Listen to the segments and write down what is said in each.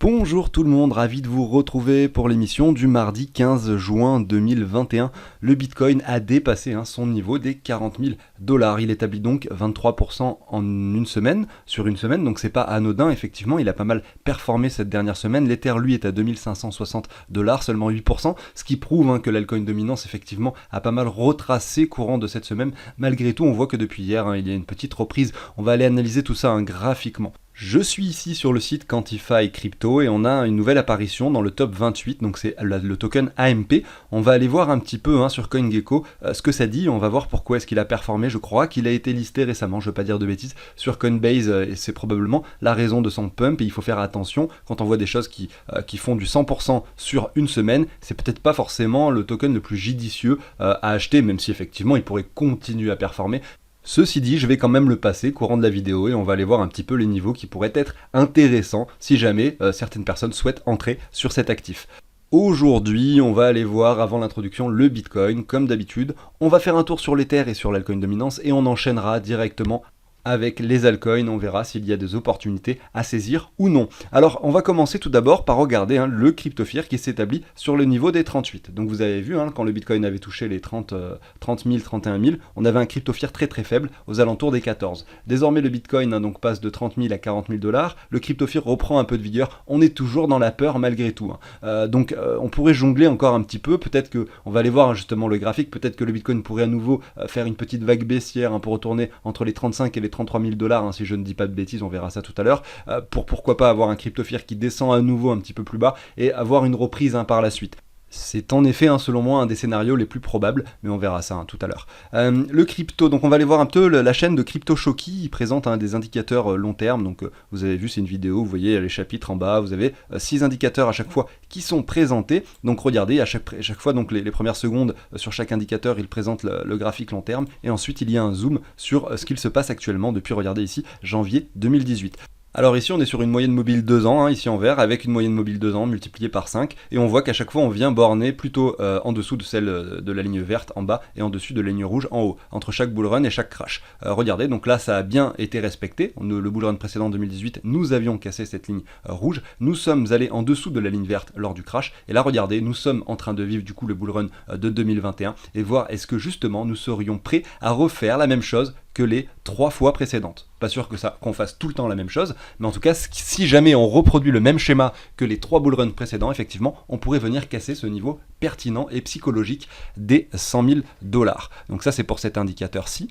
Bonjour tout le monde, ravi de vous retrouver pour l'émission du mardi 15 juin 2021. Le Bitcoin a dépassé son niveau des 40 000 dollars. Il établit donc 23% en une semaine, sur une semaine, donc c'est pas anodin. Effectivement, il a pas mal performé cette dernière semaine. L'Ether, lui, est à 2560 dollars, seulement 8%, ce qui prouve que l'altcoin dominance, effectivement, a pas mal retracé courant de cette semaine. Malgré tout, on voit que depuis hier, il y a une petite reprise. On va aller analyser tout ça graphiquement. Je suis ici sur le site Quantify Crypto et on a une nouvelle apparition dans le top 28, donc c'est le token AMP. On va aller voir un petit peu sur CoinGecko ce que ça dit, on va voir pourquoi est-ce qu'il a performé. Je crois qu'il a été listé récemment, je ne veux pas dire de bêtises, sur Coinbase et c'est probablement la raison de son pump. Et il faut faire attention quand on voit des choses qui font du 100% sur une semaine, c'est peut-être pas forcément le token le plus judicieux à acheter, même si effectivement il pourrait continuer à performer. Ceci dit, je vais quand même le passer courant de la vidéo et on va aller voir un petit peu les niveaux qui pourraient être intéressants si jamais certaines personnes souhaitent entrer sur cet actif. Aujourd'hui, on va aller voir avant l'introduction le Bitcoin, comme d'habitude. On va faire un tour sur l'Ether et sur l'altcoin dominance et on enchaînera directement avec les altcoins, on verra s'il y a des opportunités à saisir ou non. Alors on va commencer tout d'abord par regarder le CryptoFear qui s'établit sur le niveau des 38. Donc vous avez vu, quand le Bitcoin avait touché les 30 000, 31 000, on avait un CryptoFear très très faible aux alentours des 14. Désormais le Bitcoin donc passe de 30 000 à 40 000 dollars, le CryptoFear reprend un peu de vigueur, on est toujours dans la peur malgré tout. Donc on pourrait jongler encore un petit peu, peut-être que, on va aller voir justement le graphique, peut-être que le Bitcoin pourrait à nouveau faire une petite vague baissière pour retourner entre les 35 et les 33 000 dollars, si je ne dis pas de bêtises, on verra ça tout à l'heure, pourquoi pas avoir un CryptoFear qui descend à nouveau un petit peu plus bas et avoir une reprise par la suite. C'est en effet, selon moi, un des scénarios les plus probables, mais on verra ça tout à l'heure. Le crypto, donc on va aller voir un peu la chaîne de CryptoShoki, il présente des indicateurs long terme, donc vous avez vu, c'est une vidéo, vous voyez les chapitres en bas, vous avez 6 indicateurs à chaque fois qui sont présentés, donc regardez, à chaque fois, donc les premières secondes sur chaque indicateur, il présente le graphique long terme, et ensuite il y a un zoom sur ce qu'il se passe actuellement depuis, regardez ici, janvier 2018. Alors ici on est sur une moyenne mobile 2 ans, ici en vert, avec une moyenne mobile 2 ans multipliée par 5, et on voit qu'à chaque fois on vient borner plutôt en dessous de celle de la ligne verte en bas, et en dessus de la ligne rouge en haut, entre chaque bullrun et chaque crash. Regardez, donc là ça a bien été respecté, le bullrun précédent 2018, nous avions cassé cette ligne rouge, nous sommes allés en dessous de la ligne verte lors du crash, et là regardez, nous sommes en train de vivre du coup le bullrun de 2021, et voir est-ce que justement nous serions prêts à refaire la même chose que les 3 fois précédentes. Pas sûr qu'on fasse tout le temps la même chose, mais en tout cas, si jamais on reproduit le même schéma que les 3 bullruns précédents, effectivement, on pourrait venir casser ce niveau pertinent et psychologique des 100 000 dollars. Donc ça, c'est pour cet indicateur-ci.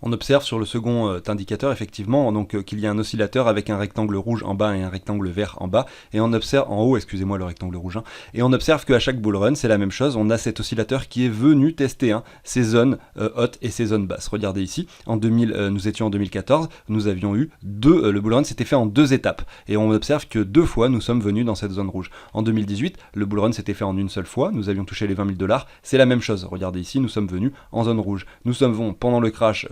On observe sur le second indicateur effectivement qu'il y a un oscillateur avec un rectangle rouge en bas et un rectangle vert en bas, et on observe en haut, excusez-moi, le rectangle rouge, et on observe qu'à chaque bullrun c'est la même chose, on a cet oscillateur qui est venu tester ces zones hautes et ces zones basses. Regardez ici, nous étions en 2014, nous avions eu le bullrun s'était fait en 2 étapes, et on observe que 2 fois nous sommes venus dans cette zone rouge. En 2018, le bullrun s'était fait en une seule fois, nous avions touché les 20 000 dollars, c'est la même chose. Regardez ici, nous sommes venus en zone rouge. Nous sommes pendant le crash,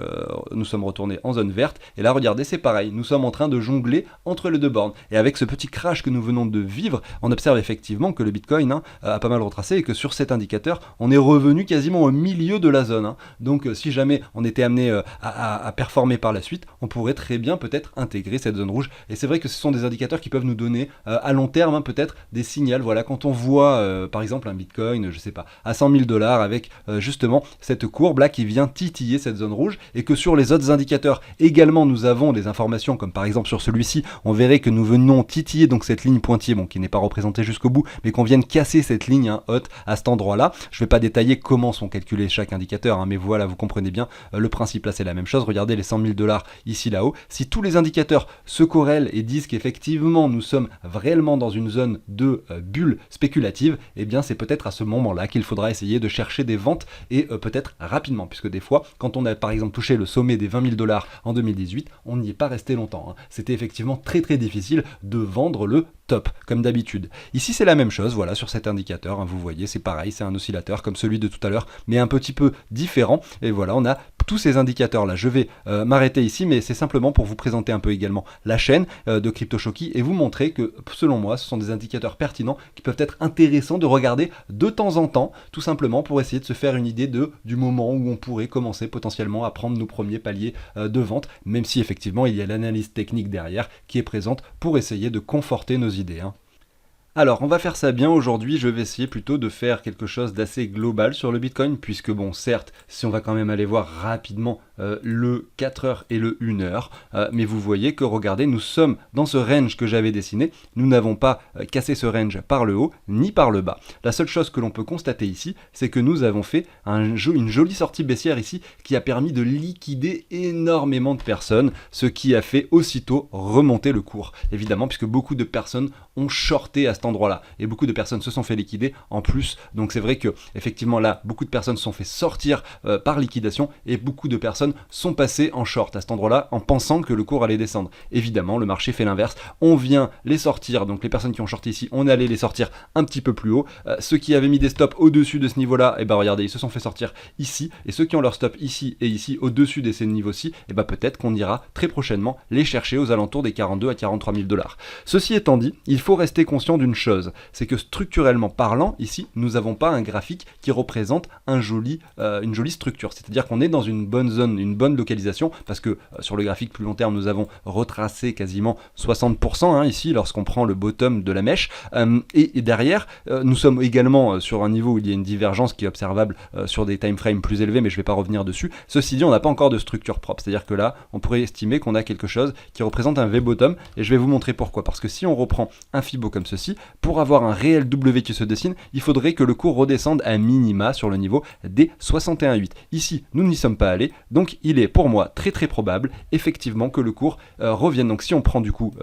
nous sommes retournés en zone verte, et là regardez, c'est pareil, nous sommes en train de jongler entre les 2 bornes, et avec ce petit crash que nous venons de vivre, on observe effectivement que le Bitcoin a pas mal retracé, et que sur cet indicateur, on est revenu quasiment au milieu de la zone, donc si jamais on était amené à performer par la suite, on pourrait très bien peut-être intégrer cette zone rouge, et c'est vrai que ce sont des indicateurs qui peuvent nous donner à long terme peut-être des signaux, voilà, quand on voit par exemple un Bitcoin, je sais pas, à 100 000 dollars avec justement cette courbe là qui vient titiller cette zone rouge, et que sur les autres indicateurs également nous avons des informations comme par exemple sur celui-ci, on verrait que nous venons titiller donc cette ligne pointillée, qui n'est pas représentée jusqu'au bout, mais qu'on vienne casser cette ligne haute à cet endroit-là. Je ne vais pas détailler comment sont calculés chaque indicateur, mais voilà, vous comprenez bien, le principe là c'est la même chose. Regardez les 100 000 dollars ici là-haut, si tous les indicateurs se corrèlent et disent qu'effectivement nous sommes réellement dans une zone de bulle spéculative, et bien c'est peut-être à ce moment-là qu'il faudra essayer de chercher des ventes, et peut-être rapidement, puisque des fois, quand on a par exemple touché le sommet des 20 000 dollars en 2018, on n'y est pas resté longtemps. C'était effectivement très très difficile de vendre le top, comme d'habitude. Ici c'est la même chose, voilà, sur cet indicateur, vous voyez, c'est pareil, c'est un oscillateur comme celui de tout à l'heure, mais un petit peu différent, et voilà, on a tous ces indicateurs là. Je vais m'arrêter ici, mais c'est simplement pour vous présenter un peu également la chaîne de CryptoShoki et vous montrer que selon moi ce sont des indicateurs pertinents qui peuvent être intéressants de regarder de temps en temps, tout simplement pour essayer de se faire une idée du moment où on pourrait commencer potentiellement à prendre nos premiers paliers de vente, même si effectivement il y a l'analyse technique derrière qui est présente pour essayer de conforter nos idées. Alors, on va faire ça bien aujourd'hui. Je vais essayer plutôt de faire quelque chose d'assez global sur le Bitcoin, puisque bon, certes, si on va quand même aller voir rapidement le 4 heures et le 1 heure, mais vous voyez que, regardez, nous sommes dans ce range que j'avais dessiné. Nous n'avons pas cassé ce range par le haut ni par le bas. La seule chose que l'on peut constater ici, c'est que nous avons fait une jolie sortie baissière ici qui a permis de liquider énormément de personnes, ce qui a fait aussitôt remonter le cours. Évidemment, puisque beaucoup de personnes ont shorté à cet endroit-là et beaucoup de personnes se sont fait liquider en plus. Donc c'est vrai que effectivement là, beaucoup de personnes se sont fait sortir par liquidation et beaucoup de personnes sont passées en short à cet endroit-là en pensant que le cours allait descendre. Évidemment, le marché fait l'inverse. On vient les sortir, donc les personnes qui ont shorté ici, on allait les sortir un petit peu plus haut. Ceux qui avaient mis des stops au-dessus de ce niveau-là, et ben regardez, ils se sont fait sortir ici. Et ceux qui ont leur stop ici et ici, au-dessus de ces niveaux-ci, et ben peut-être qu'on ira très prochainement les chercher aux alentours des 42 à 43 000 $. Ceci étant dit, il faut rester conscient d'une chose, c'est que structurellement parlant, ici, nous n'avons pas un graphique qui représente une jolie structure. C'est-à-dire qu'on est dans une bonne zone, une bonne localisation, parce que sur le graphique plus long terme, nous avons retracé quasiment 60% ici, lorsqu'on prend le bottom de la mèche. Et derrière, nous sommes également sur un niveau où il y a une divergence qui est observable sur des time frames plus élevés, mais je ne vais pas revenir dessus. Ceci dit, on n'a pas encore de structure propre. C'est-à-dire que là, on pourrait estimer qu'on a quelque chose qui représente un V-bottom, et je vais vous montrer pourquoi. Parce que si on reprend un Fibo comme ceci, pour avoir un réel W qui se dessine, il faudrait que le cours redescende à minima sur le niveau des 61,8. Ici, nous n'y sommes pas allés, donc il est pour moi très très probable effectivement que le cours revienne. Donc si on prend du coup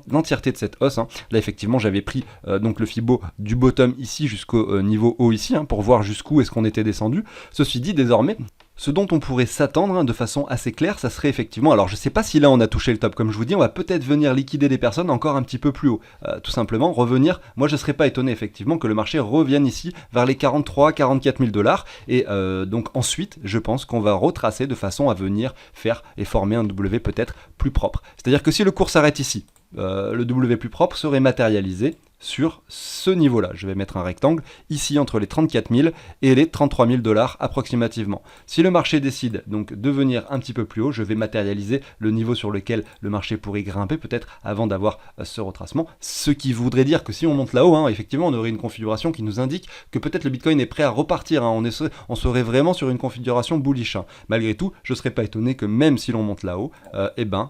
l'entièreté de cette hausse, là effectivement j'avais pris donc le Fibo du bottom ici jusqu'au niveau haut ici, pour voir jusqu'où est-ce qu'on était descendu. Ceci dit, désormais, ce dont on pourrait s'attendre de façon assez claire, ça serait effectivement, alors je sais pas si là on a touché le top, comme je vous dis, on va peut-être venir liquider des personnes encore un petit peu plus haut, tout simplement revenir, moi je serais pas étonné effectivement que le marché revienne ici vers les 43 44 000 $, et donc ensuite je pense qu'on va retracer de façon à venir faire et former un W peut-être plus propre. C'est-à-dire que si le cours s'arrête ici, le W plus propre serait matérialisé sur ce niveau-là. Je vais mettre un rectangle ici entre les 34 000 et les 33 000 $ approximativement. Si le marché décide donc de venir un petit peu plus haut, je vais matérialiser le niveau sur lequel le marché pourrait grimper peut-être avant d'avoir ce retracement. Ce qui voudrait dire que si on monte là-haut, effectivement, on aurait une configuration qui nous indique que peut-être le Bitcoin est prêt à repartir. On serait vraiment sur une configuration bullish. Malgré tout, je ne serais pas étonné que même si l'on monte là-haut,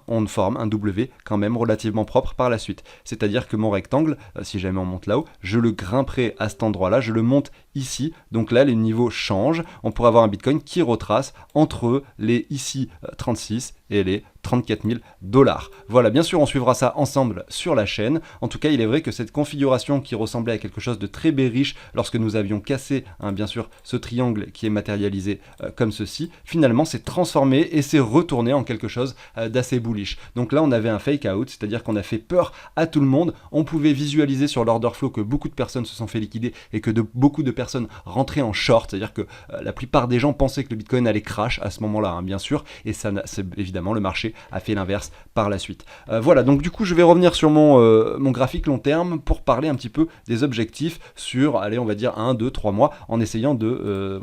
on forme un W quand même relativement propre par la suite. C'est-à-dire que mon rectangle, si jamais on monte là-haut, je le grimperai à cet endroit-là, je le monte ici, donc là les niveaux changent, on pourrait avoir un Bitcoin qui retrace entre les ici 36 et les 34 000 $. Voilà, bien sûr on suivra ça ensemble sur la chaîne. En tout cas, il est vrai que cette configuration qui ressemblait à quelque chose de très bearish lorsque nous avions cassé bien sûr ce triangle qui est matérialisé comme ceci, finalement s'est transformé et s'est retourné en quelque chose d'assez bullish. Donc là on avait un fake out, c'est-à-dire qu'on a fait peur à tout le monde. On pouvait visualiser sur l'order flow que beaucoup de personnes se sont fait liquider et que beaucoup de personnes rentraient en short, c'est-à-dire que la plupart des gens pensaient que le Bitcoin allait crash à ce moment-là, bien sûr, et ça, évidemment le marché a fait l'inverse par la suite. Voilà, donc du coup je vais revenir sur mon graphique long terme pour parler un petit peu des objectifs sur, allez, on va dire 1, 2, 3 mois, en essayant de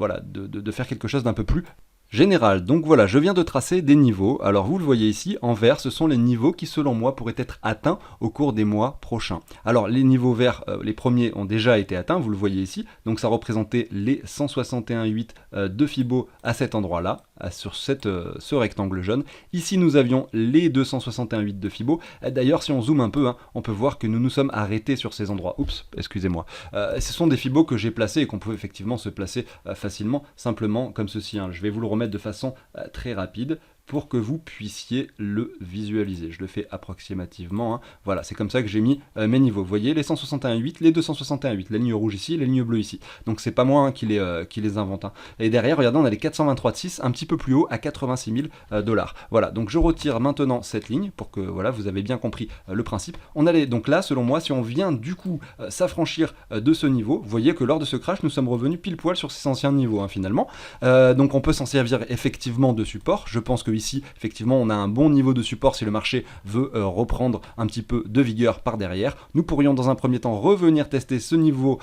faire quelque chose d'un peu plus général. Donc voilà, je viens de tracer des niveaux. Alors vous le voyez ici, en vert, ce sont les niveaux qui selon moi pourraient être atteints au cours des mois prochains. Alors les niveaux verts, les premiers ont déjà été atteints, vous le voyez ici. Donc ça représentait les 161,8 de Fibo à cet endroit-là, sur ce rectangle jaune. Ici nous avions les 261,8 de Fibo. D'ailleurs si on zoome un peu, on peut voir que nous nous sommes arrêtés sur ces endroits. Oups, excusez-moi. Ce sont des Fibos que j'ai placés et qu'on peut effectivement se placer facilement, simplement comme ceci. Je vais vous le remettre de façon très rapide pour que vous puissiez le visualiser. Je le fais approximativement. Voilà, c'est comme ça que j'ai mis mes niveaux. Vous voyez, les 161,8, les 261,8, la ligne rouge ici, la ligne bleue ici. Donc c'est pas moi qui les invente. Et derrière, regardez, on a les 423,6, un petit peu plus haut, à 86 000 $. Voilà, donc je retire maintenant cette ligne pour que voilà, vous avez bien compris le principe. On allait donc là, selon moi, si on vient du coup s'affranchir de ce niveau, vous voyez que lors de ce crash, nous sommes revenus pile poil sur ces anciens niveaux finalement. Donc on peut s'en servir effectivement de support. Je pense que ici, effectivement, on a un bon niveau de support si le marché veut reprendre un petit peu de vigueur par derrière. Nous pourrions dans un premier temps revenir tester ce niveau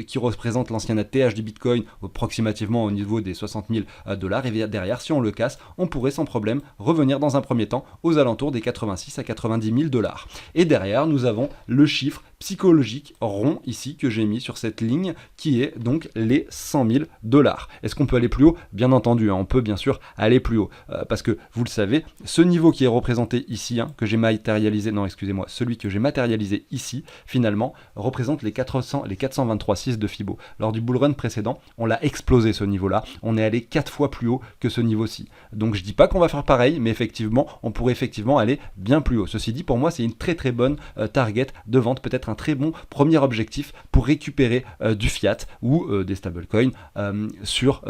qui représente l'ancien ATH du Bitcoin approximativement au niveau des 60 000 $. Et derrière, si on le casse, on pourrait sans problème revenir dans un premier temps aux alentours des 86 à 90 000 $. Et derrière, nous avons le chiffre psychologique rond ici que j'ai mis sur cette ligne qui est donc les 100 000 dollars. Est-ce qu'on peut aller plus haut? Bien entendu, hein, on peut bien sûr aller plus haut parce que vous le savez, ce niveau qui est représenté ici, hein, que j'ai matérialisé, non excusez-moi, celui que j'ai matérialisé ici, finalement, représente les 423,6 de Fibo. Lors du bull run précédent, on l'a explosé ce niveau-là, on est allé 4 fois plus haut que ce niveau-ci. Donc je dis pas qu'on va faire pareil, mais effectivement, on pourrait effectivement aller bien plus haut. Ceci dit, pour moi, c'est une très très bonne target de vente, peut-être un très bon premier objectif pour récupérer du fiat ou des stablecoins sur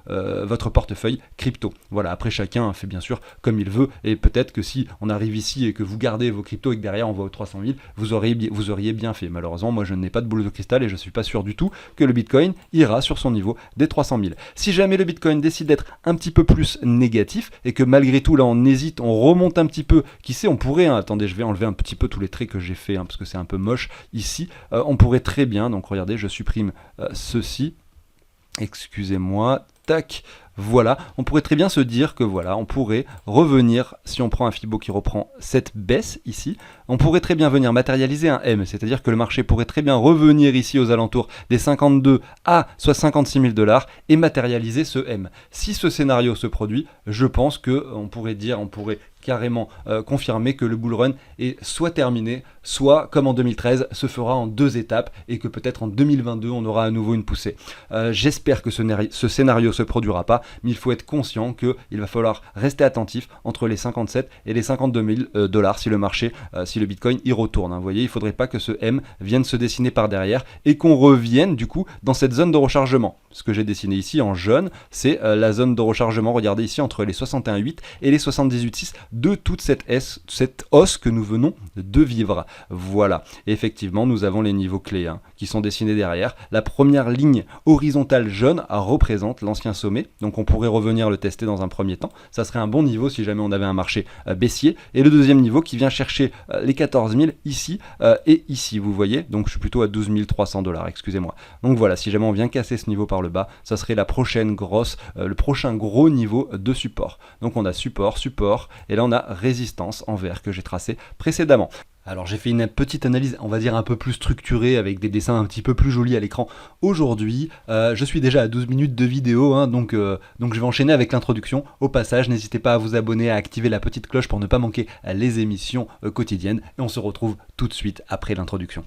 votre portefeuille crypto. Voilà, après chacun fait bien sûr comme il veut, et peut-être que si on arrive ici et que vous gardez vos cryptos et que derrière on va aux 300 000, vous auriez bien fait. Malheureusement, moi je n'ai pas de boule de cristal et je suis pas sûr du tout que le Bitcoin ira sur son niveau des 300 000. Si jamais le Bitcoin décide d'être un petit peu plus négatif et que malgré tout là on hésite, on remonte un petit peu, qui sait, on pourrait, hein, attendez, je vais enlever un petit peu tous les traits que j'ai fait, hein, parce que c'est un peu moche ici, on pourrait très bien, donc regardez, je supprime ceci, excusez-moi, tac, voilà, on pourrait très bien se dire que voilà, on pourrait revenir, si on prend un Fibo qui reprend cette baisse ici, on pourrait très bien venir matérialiser un M, c'est-à-dire que le marché pourrait très bien revenir ici aux alentours des 52 à soit 56 000 dollars et matérialiser ce M. Si ce scénario se produit, je pense qu'on pourrait carrément confirmer que le bull run est soit terminé, soit comme en 2013, se fera en 2 étapes et que peut-être en 2022 on aura à nouveau une poussée. J'espère que ce scénario se produira pas, mais il faut être conscient qu'il va falloir rester attentif entre les 57 et les 52 000 dollars si le marché, si le Bitcoin y retourne. Hein. Vous voyez, il ne faudrait pas que ce M vienne se dessiner par derrière et qu'on revienne du coup dans cette zone de rechargement. Ce que j'ai dessiné ici en jaune, c'est la zone de rechargement, regardez ici, entre les 61,8 et les 78,6 de toute cette hausse que nous venons de vivre. Voilà, et effectivement nous avons les niveaux clés hein, qui sont dessinés derrière. La première ligne horizontale jaune représente l'ancien sommet, donc on pourrait revenir le tester dans un premier temps. Ça serait un bon niveau si jamais on avait un marché baissier. Et le deuxième niveau qui vient chercher les 14 000 ici et ici, vous voyez, donc je suis plutôt à 12 300 dollars, excusez-moi. Donc voilà, si jamais on vient casser ce niveau par le bas, ça serait la prochaine le prochain gros niveau de support. Donc on a support, et là on a résistance en vert que j'ai tracé précédemment. Alors j'ai fait une petite analyse, on va dire un peu plus structurée, avec des dessins un petit peu plus jolis à l'écran aujourd'hui. Je suis déjà à 12 minutes de vidéo, hein, donc je vais enchaîner avec l'introduction. Au passage, n'hésitez pas à vous abonner, à activer la petite cloche pour ne pas manquer les émissions quotidiennes. Et on se retrouve tout de suite après l'introduction.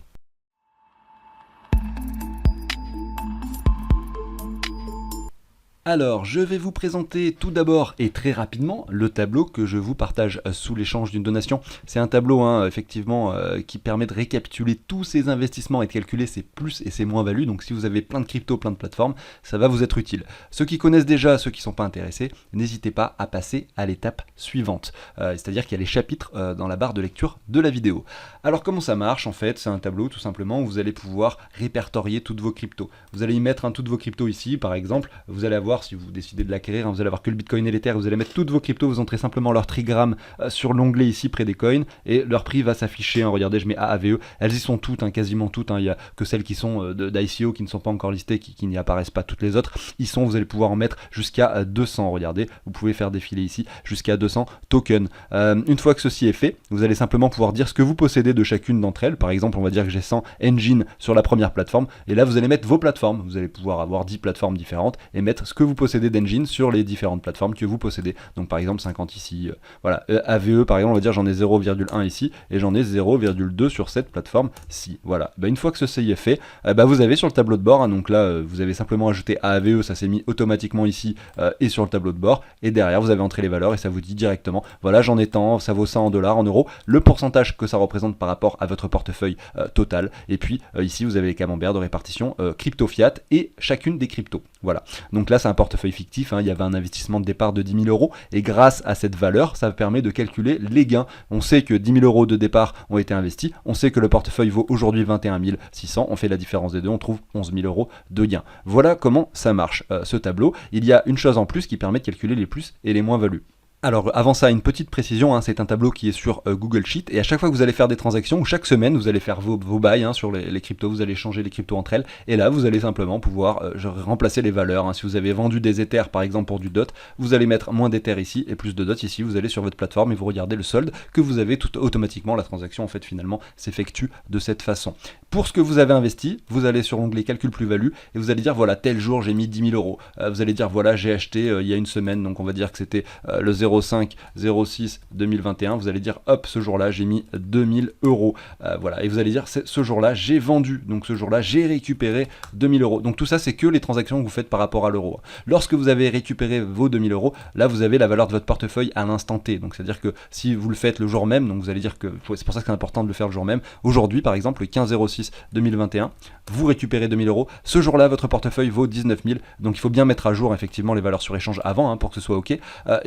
Alors, je vais vous présenter tout d'abord et très rapidement le tableau que je vous partage sous l'échange d'une donation. C'est un tableau effectivement qui permet de récapituler tous ces investissements et de calculer ses plus et ses moins-values. Donc si vous avez plein de crypto, plein de plateformes, ça va vous être utile. Ceux qui connaissent déjà, ceux qui ne sont pas intéressés, n'hésitez pas à passer à l'étape suivante. C'est-à-dire qu'il y a les chapitres dans la barre de lecture de la vidéo. Alors comment ça marche en fait? C'est un tableau tout simplement où vous allez pouvoir répertorier toutes vos cryptos. Vous allez y mettre toutes vos cryptos ici par exemple, vous allez avoir, si vous décidez de l'acquérir, vous allez avoir que le Bitcoin et l'Ether, vous allez mettre toutes vos cryptos, vous entrez simplement leur trigramme sur l'onglet ici près des coins et leur prix va s'afficher. Regardez, je mets AAVE, elles y sont toutes, quasiment toutes, il n'y a que celles qui sont d'ICO qui ne sont pas encore listées, qui n'y apparaissent pas, toutes les autres. Vous allez pouvoir en mettre jusqu'à 200, regardez, vous pouvez faire défiler ici jusqu'à 200 tokens. Une fois que ceci est fait, vous allez simplement pouvoir dire ce que vous possédez de chacune d'entre elles. Par exemple, on va dire que j'ai 100 engines sur la première plateforme, et là vous allez mettre vos plateformes, vous allez pouvoir avoir 10 plateformes différentes et mettre ce que vous possédez d'engine sur les différentes plateformes que vous possédez. Donc par exemple 50 ici, voilà, AVE par exemple, on va dire j'en ai 0,1 ici et j'en ai 0,2 sur cette plateforme-ci. Voilà, une fois que ceci est fait, vous avez sur le tableau de bord, donc là vous avez simplement ajouté AVE, ça s'est mis automatiquement ici et sur le tableau de bord, et derrière vous avez entré les valeurs et ça vous dit directement, voilà, j'en ai tant, ça vaut ça en dollars, en euros, le pourcentage que ça représente par rapport à votre portefeuille total, et puis ici vous avez les camemberts de répartition crypto fiat et chacune des cryptos. Voilà, donc là c'est un portefeuille fictif, il y avait un investissement de départ de 10 000 €, et grâce à cette valeur, ça permet de calculer les gains. On sait que 10 000 € de départ ont été investis, on sait que le portefeuille vaut aujourd'hui 21 600, on fait la différence des deux, on trouve 11 000 € de gains. Voilà comment ça marche ce tableau. Il y a une chose en plus qui permet de calculer les plus et les moins-values. Alors avant ça, une petite précision, hein, c'est un tableau qui est sur Google Sheet, et à chaque fois que vous allez faire des transactions, ou chaque semaine, vous allez faire vos bails sur les cryptos, vous allez changer les cryptos entre elles, et là vous allez simplement pouvoir remplacer les valeurs. Hein. Si vous avez vendu des Ethers par exemple pour du DOT, vous allez mettre moins d'Ethers ici et plus de DOT ici, vous allez sur votre plateforme et vous regardez le solde que vous avez tout automatiquement. La transaction en fait finalement s'effectue de cette façon. Pour ce que vous avez investi, vous allez sur l'onglet calcul plus-value et vous allez dire voilà, tel jour j'ai mis 10 000 euros. Vous allez dire voilà, j'ai acheté il y a une semaine, donc on va dire que c'était le 05/06/2021, vous allez dire hop, ce jour-là j'ai mis 2000 euros. Voilà, et vous allez dire ce jour-là j'ai vendu, donc ce jour-là j'ai récupéré 2000 euros. Donc tout ça c'est que les transactions que vous faites par rapport à l'euro. Lorsque vous avez récupéré vos 2000 euros, là vous avez la valeur de votre portefeuille à l'instant T. Donc c'est à dire que si vous le faites le jour même, donc vous allez dire que c'est pour ça que c'est important de le faire le jour même. Aujourd'hui par exemple le 15/06/2021, vous récupérez 2000 euros. Ce jour-là votre portefeuille vaut 19 000. Donc il faut bien mettre à jour effectivement les valeurs sur échange avant pour que ce soit ok. Et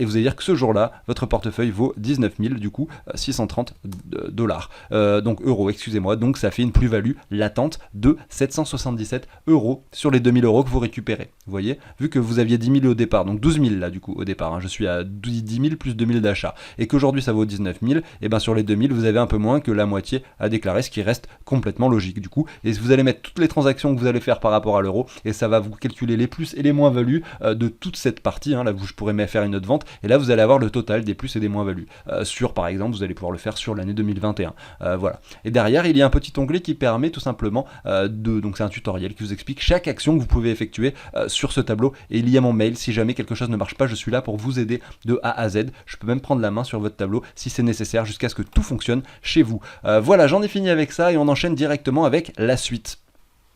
vous allez dire que ce jour-là votre portefeuille vaut 19 000, du coup 630 dollars, donc euros, excusez-moi, donc ça fait une plus-value latente de 777 euros sur les 2000 euros que vous récupérez. Vous voyez, vu que vous aviez 10 000 au départ, donc 12 000 là du coup au départ, je suis à 10 000 plus 2 000 d'achat, et qu'aujourd'hui ça vaut 19 000, et bien sur les 2000 vous avez un peu moins que la moitié à déclarer, ce qui reste complètement logique du coup, et vous allez mettre toutes les transactions que vous allez faire par rapport à l'euro, et ça va vous calculer les plus et les moins-values de toute cette partie, là où je pourrais même faire une autre vente, et là vous allez avoir le total des plus et des moins-values. Sur par exemple, vous allez pouvoir le faire sur l'année 2021. Voilà. Et derrière, il y a un petit onglet qui permet tout simplement donc c'est un tutoriel qui vous explique chaque action que vous pouvez effectuer sur ce tableau. Et il y a mon mail, si jamais quelque chose ne marche pas, je suis là pour vous aider de A à Z. Je peux même prendre la main sur votre tableau si c'est nécessaire jusqu'à ce que tout fonctionne chez vous. Voilà, j'en ai fini avec ça et on enchaîne directement avec la suite.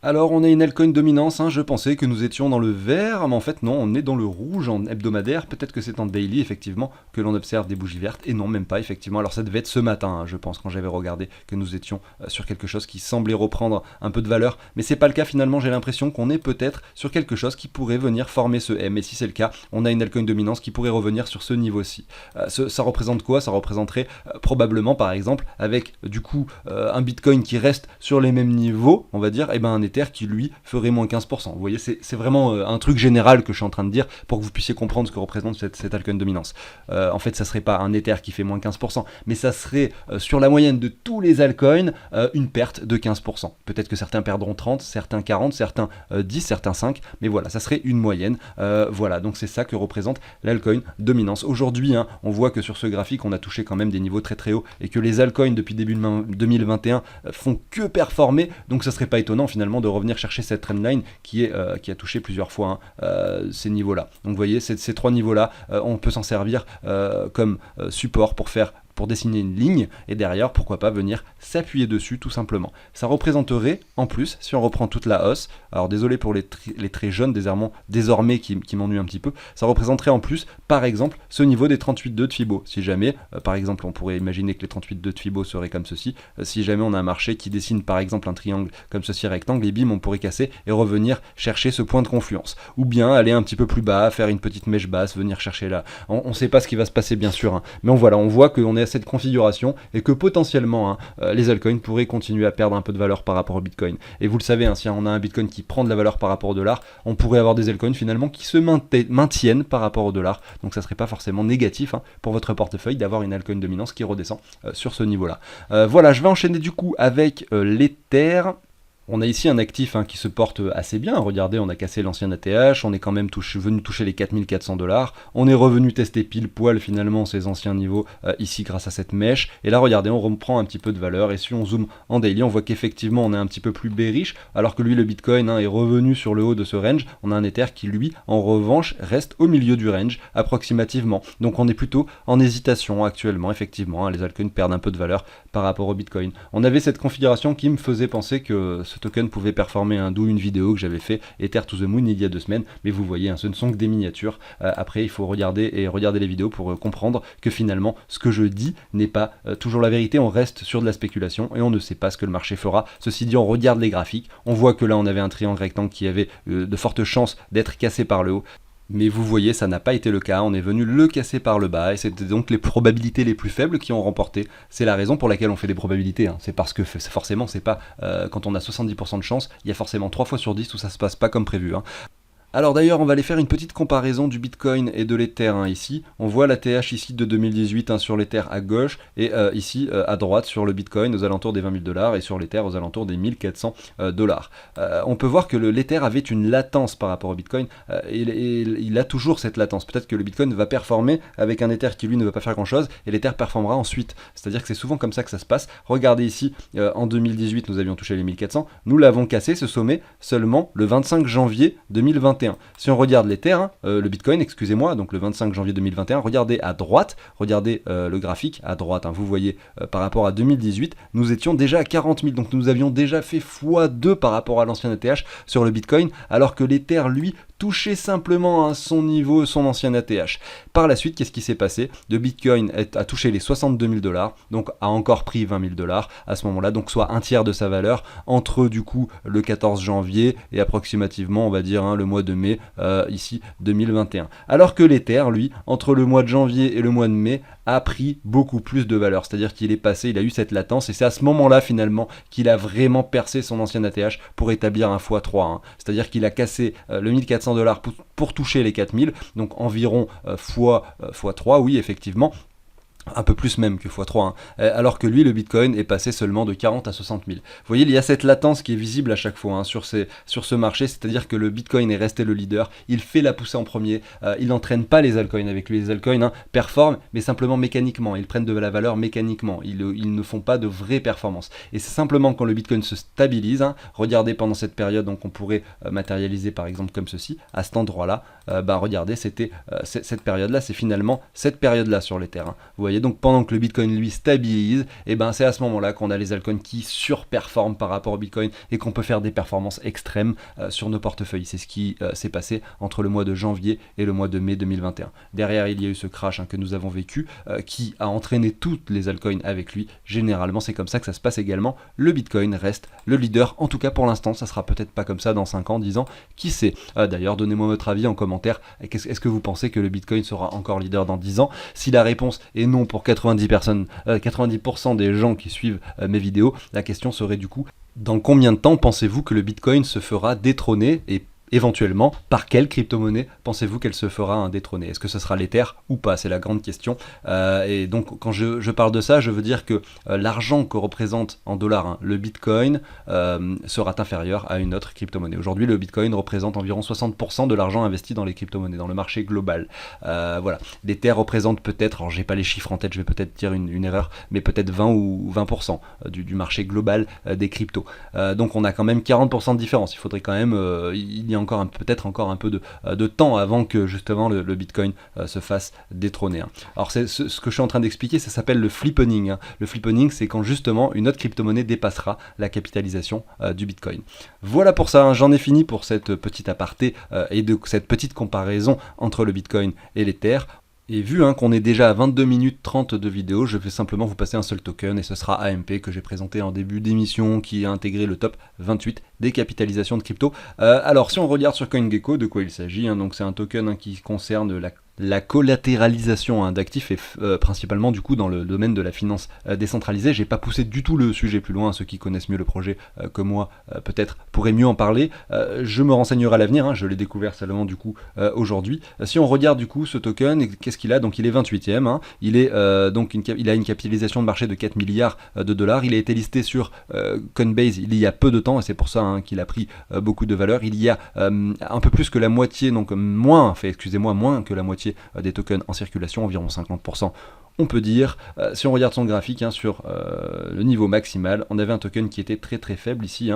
Alors on est une altcoin dominance, je pensais que nous étions dans le vert, mais en fait non, on est dans le rouge en hebdomadaire, peut-être que c'est en daily effectivement que l'on observe des bougies vertes, et non même pas effectivement, alors ça devait être ce matin je pense quand j'avais regardé que nous étions sur quelque chose qui semblait reprendre un peu de valeur, mais c'est pas le cas finalement, j'ai l'impression qu'on est peut-être sur quelque chose qui pourrait venir former ce M, et si c'est le cas, on a une altcoin dominance qui pourrait revenir sur ce niveau-ci. Ça représente quoi? Ça représenterait probablement par exemple avec du coup un bitcoin qui reste sur les mêmes niveaux, on va dire, et ben un Ether qui lui ferait moins 15%. Vous voyez, c'est vraiment un truc général que je suis en train de dire pour que vous puissiez comprendre ce que représente cette altcoin dominance. En fait, ça serait pas un Ether qui fait moins 15%, mais ça serait sur la moyenne de tous les altcoins une perte de 15%. Peut-être que certains perdront 30, certains 40, certains 10, certains 5, mais voilà, ça serait une moyenne. Voilà, donc c'est ça que représente l'altcoin dominance. Aujourd'hui, on voit que sur ce graphique, on a touché quand même des niveaux très très hauts et que les altcoins depuis début 2021 font que performer, donc ça serait pas étonnant finalement de revenir chercher cette trendline qui a touché plusieurs fois ces niveaux-là. Donc vous voyez, ces trois niveaux-là, on peut s'en servir comme support pour dessiner une ligne, et derrière, pourquoi pas venir s'appuyer dessus tout simplement. Ça représenterait, en plus, si on reprend toute la hausse, alors désolé pour les traits jaunes désormais qui m'ennuient un petit peu, ça représenterait en plus, par exemple, ce niveau des 38,2 de Fibo. Si jamais, par exemple, on pourrait imaginer que les 38,2 de Fibo seraient comme ceci, si jamais on a un marché qui dessine par exemple un triangle comme ceci rectangle, et bim, on pourrait casser et revenir chercher ce point de confluence. Ou bien aller un petit peu plus bas, faire une petite mèche basse, venir chercher là. On ne sait pas ce qui va se passer bien sûr, mais on voit qu'on est à cette configuration et que potentiellement les altcoins pourraient continuer à perdre un peu de valeur par rapport au Bitcoin. Et vous le savez, si on a un Bitcoin qui prend de la valeur par rapport au dollar, on pourrait avoir des altcoins finalement qui se maintiennent par rapport au dollar. Donc ça serait pas forcément négatif pour votre portefeuille d'avoir une altcoin dominance qui redescend sur ce niveau-là. Voilà, je vais enchaîner du coup avec l'Ether. On a ici un actif qui se porte assez bien. Regardez, on a cassé l'ancien ATH, on est quand même venu toucher les 4400$. On est revenu tester pile poil finalement ces anciens niveaux ici grâce à cette mèche. Et là, regardez, on reprend un petit peu de valeur. Et si on zoome en daily, on voit qu'effectivement, on est un petit peu plus bearish. Alors que lui, le Bitcoin est revenu sur le haut de ce range. On a un Ether qui, lui, en revanche, reste au milieu du range approximativement. Donc on est plutôt en hésitation actuellement, effectivement. Les altcoins perdent un peu de valeur par rapport au Bitcoin. On avait cette configuration qui me faisait penser que ce token pouvait performer d'où une vidéo que j'avais fait Ether to the Moon il y a 2 semaines, mais vous voyez, ce ne sont que des miniatures. Après, il faut regarder les vidéos pour comprendre que finalement, ce que je dis n'est pas toujours la vérité. On reste sur de la spéculation et on ne sait pas ce que le marché fera. Ceci dit, on regarde les graphiques, on voit que là, on avait un triangle rectangle qui avait de fortes chances d'être cassé par le haut. Mais vous voyez, ça n'a pas été le cas, on est venu le casser par le bas, et c'était donc les probabilités les plus faibles qui ont remporté. C'est la raison pour laquelle on fait des probabilités, c'est parce que forcément, c'est pas quand on a 70% de chance, il y a forcément 3 fois sur 10 où ça se passe pas comme prévu. Alors d'ailleurs, on va aller faire une petite comparaison du Bitcoin et de l'Ether ici. On voit la TH ici de 2018 sur l'Ether à gauche et ici à droite sur le Bitcoin aux alentours des 20 000 $ et sur l'Ether aux alentours des 1400 $. On peut voir que l'Ether avait une latence par rapport au Bitcoin et il a toujours cette latence. Peut-être que le Bitcoin va performer avec un Ether qui lui ne va pas faire grand chose et l'Ether performera ensuite. C'est-à-dire que c'est souvent comme ça que ça se passe. Regardez ici, en 2018 nous avions touché les 1400, nous l'avons cassé ce sommet seulement le 25 janvier 2021. Si on regarde l'Ether, le Bitcoin, excusez-moi, donc le 25 janvier 2021, regardez à droite, regardez le graphique à droite, vous voyez par rapport à 2018, nous étions déjà à 40 000, donc nous avions déjà fait x2 par rapport à l'ancien ETH sur le Bitcoin, alors que l'Ether, lui, touchait simplement à son niveau, son ancien ATH. Par la suite, qu'est-ce qui s'est passé? Le Bitcoin a touché les 62 000 $, donc a encore pris 20 000 $ à ce moment-là, donc soit un tiers de sa valeur entre du coup le 14 janvier et approximativement, on va dire, le mois de mai, ici 2021. Alors que l'Ether, lui, entre le mois de janvier et le mois de mai, a pris beaucoup plus de valeur, c'est-à-dire qu'il est passé, il a eu cette latence, et c'est à ce moment-là finalement qu'il a vraiment percé son ancien ATH pour établir un x3, c'est-à-dire qu'il a cassé le 1400 $ pour toucher les 4000, donc environ x3, oui effectivement, un peu plus même que x3, alors que lui, le Bitcoin, est passé seulement de 40 à 60 000. Vous voyez, il y a cette latence qui est visible à chaque fois sur ce marché, c'est-à-dire que le Bitcoin est resté le leader, il fait la poussée en premier, il n'entraîne pas les altcoins avec lui, les altcoins performent, mais simplement mécaniquement, ils prennent de la valeur mécaniquement, ils ne font pas de vraies performances. Et c'est simplement quand le Bitcoin se stabilise, regardez pendant cette période, donc on pourrait matérialiser par exemple comme ceci, à cet endroit-là, regardez, c'était cette période-là, c'est finalement cette période-là sur l'Ether. Vous voyez, donc pendant que le Bitcoin lui stabilise, c'est à ce moment-là qu'on a les altcoins qui surperforment par rapport au Bitcoin et qu'on peut faire des performances extrêmes sur nos portefeuilles. C'est ce qui s'est passé entre le mois de janvier et le mois de mai 2021. Derrière, il y a eu ce crash que nous avons vécu qui a entraîné toutes les altcoins avec lui. Généralement, c'est comme ça que ça se passe également. Le Bitcoin reste le leader, en tout cas pour l'instant. Ça sera peut-être pas comme ça dans 5 ans, 10 ans, qui sait. D'ailleurs, donnez-moi votre avis en commentaire. Est-ce que vous pensez que le Bitcoin sera encore leader dans 10 ans? Si la réponse est non pour 90% des gens qui suivent mes vidéos, la question serait du coup, dans combien de temps pensez-vous que le Bitcoin se fera détrôner et éventuellement, par quelle crypto-monnaie pensez-vous qu'elle se fera détrôner? Est-ce que ce sera l'Ether ou pas? C'est la grande question. Et donc, quand je parle de ça, je veux dire que l'argent que représente en dollars le Bitcoin sera inférieur à une autre crypto-monnaie. Aujourd'hui, le Bitcoin représente environ 60% de l'argent investi dans les crypto-monnaies, dans le marché global. Voilà. L'Ether représente peut-être, alors j'ai pas les chiffres en tête, je vais peut-être dire une erreur, mais peut-être 20 ou 20% du marché global des cryptos. Donc on a quand même 40% de différence. Il faudrait quand même, il y a peut-être encore un peu de temps avant que justement le Bitcoin se fasse détrôner. Alors ce que je suis en train d'expliquer, ça s'appelle le flippening. Le flippening, c'est quand justement une autre crypto-monnaie dépassera la capitalisation du Bitcoin. Voilà pour ça, j'en ai fini pour cette petite aparté et de cette petite comparaison entre le Bitcoin et l'Ether. Et vu qu'on est déjà à 22 minutes 30 de vidéo, je vais simplement vous passer un seul token et ce sera AMP que j'ai présenté en début d'émission qui a intégré le top 28 des capitalisations de crypto. Alors si on regarde sur CoinGecko, de quoi il s'agit, donc c'est un token qui concerne la collatéralisation d'actifs et principalement du coup dans le domaine de la finance décentralisée. J'ai pas poussé du tout le sujet plus loin, ceux qui connaissent mieux le projet que moi peut-être pourraient mieux en parler. Je me renseignerai à l'avenir, je l'ai découvert seulement du coup aujourd'hui. Si on regarde du coup ce token, qu'est-ce qu'il a? Donc il est 28e, il est il a une capitalisation de marché de 4 milliards de dollars. Il a été listé sur Coinbase il y a peu de temps et c'est pour ça qu'il a pris beaucoup de valeur. Il y a un peu plus que la moitié, donc moins que la moitié des tokens en circulation, environ 50%. On peut dire, si on regarde son graphique sur le niveau maximal, on avait un token qui était très très faible ici,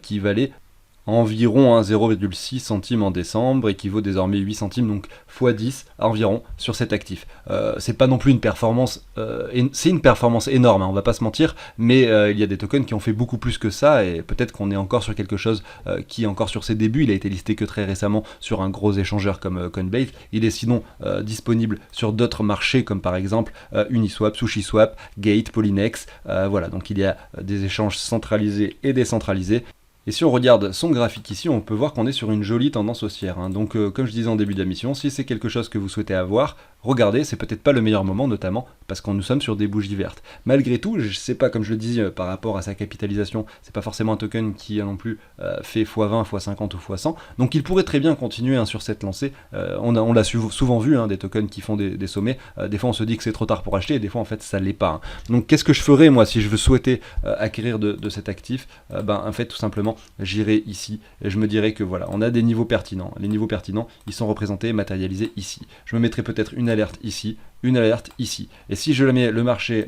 qui valait environ 0,6 centimes en décembre, et qui vaut désormais 8 centimes, donc x10 environ sur cet actif. C'est pas non plus une performance, c'est une performance énorme, on va pas se mentir, mais il y a des tokens qui ont fait beaucoup plus que ça, et peut-être qu'on est encore sur quelque chose qui est encore sur ses débuts. Il a été listé que très récemment sur un gros échangeur comme Coinbase. Il est sinon disponible sur d'autres marchés comme par exemple Uniswap, SushiSwap, Gate, Polynex. Voilà, donc il y a des échanges centralisés et décentralisés. Et si on regarde son graphique ici, on peut voir qu'on est sur une jolie tendance haussière. Donc comme je disais en début de la mission, si c'est quelque chose que vous souhaitez avoir, regardez, c'est peut-être pas le meilleur moment, notamment parce que nous sommes sur des bougies vertes. Malgré tout, je sais pas, comme je le disais, par rapport à sa capitalisation, c'est pas forcément un token qui non plus fait x20, x50 ou x100, donc il pourrait très bien continuer sur cette lancée. On l'a souvent vu, des tokens qui font des sommets, des fois on se dit que c'est trop tard pour acheter, et des fois en fait ça l'est pas. Donc qu'est-ce que je ferais moi si je veux souhaiter acquérir de cet actif? En fait tout simplement j'irai ici, et je me dirais que voilà, on a des niveaux pertinents. Les niveaux pertinents, ils sont représentés, matérialisés ici. Je me mettrai peut-être une alerte ici, une alerte ici. Et si le marché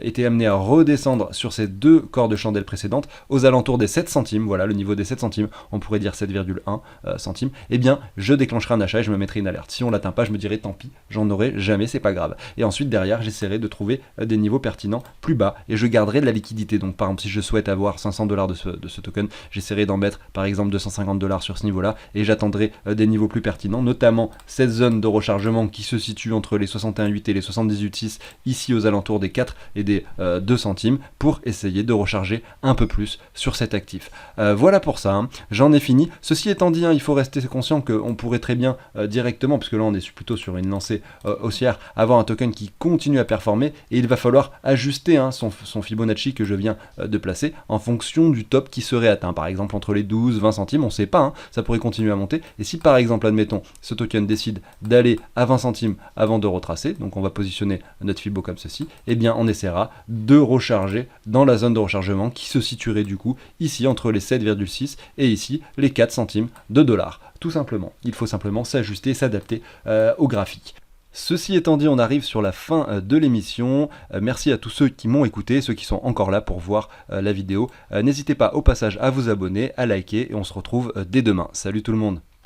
était amené à redescendre sur ces deux corps de chandelle précédentes, aux alentours des 7 centimes, voilà le niveau des 7 centimes, on pourrait dire 7,1 centimes, eh bien je déclencherai un achat et je me mettrai une alerte. Si on l'atteint pas, je me dirai tant pis, j'en aurai jamais, c'est pas grave. Et ensuite derrière, j'essaierai de trouver des niveaux pertinents plus bas et je garderai de la liquidité. Donc par exemple, si je souhaite avoir 500 $ de ce token, j'essaierai d'en mettre par exemple 250 $ sur ce niveau-là et j'attendrai des niveaux plus pertinents, notamment cette zone de rechargement qui se situe entre les 61,8 et les 78,6, ici aux alentours des 4 et des 2 centimes, pour essayer de recharger un peu plus sur cet actif. Voilà pour ça, j'en ai fini. Ceci étant dit, il faut rester conscient qu'on pourrait très bien directement, puisque là on est plutôt sur une lancée haussière, avoir un token qui continue à performer et il va falloir ajuster son Fibonacci que je viens de placer en fonction du top qui serait atteint. Par exemple entre les 12-20 centimes, on ne sait pas, ça pourrait continuer à monter. Et si par exemple, admettons, ce token décide d'aller à 20 centimes avant de retracer, donc on va positionner notre Fibo comme ceci, eh bien on essaiera de recharger dans la zone de rechargement qui se situerait du coup ici entre les 7,6 et ici les 4 centimes de dollars. Tout simplement, il faut simplement s'ajuster, s'adapter au graphique. Ceci étant dit, on arrive sur la fin de l'émission. Merci à tous ceux qui m'ont écouté, ceux qui sont encore là pour voir la vidéo. N'hésitez pas au passage à vous abonner, à liker et on se retrouve dès demain. Salut tout le monde!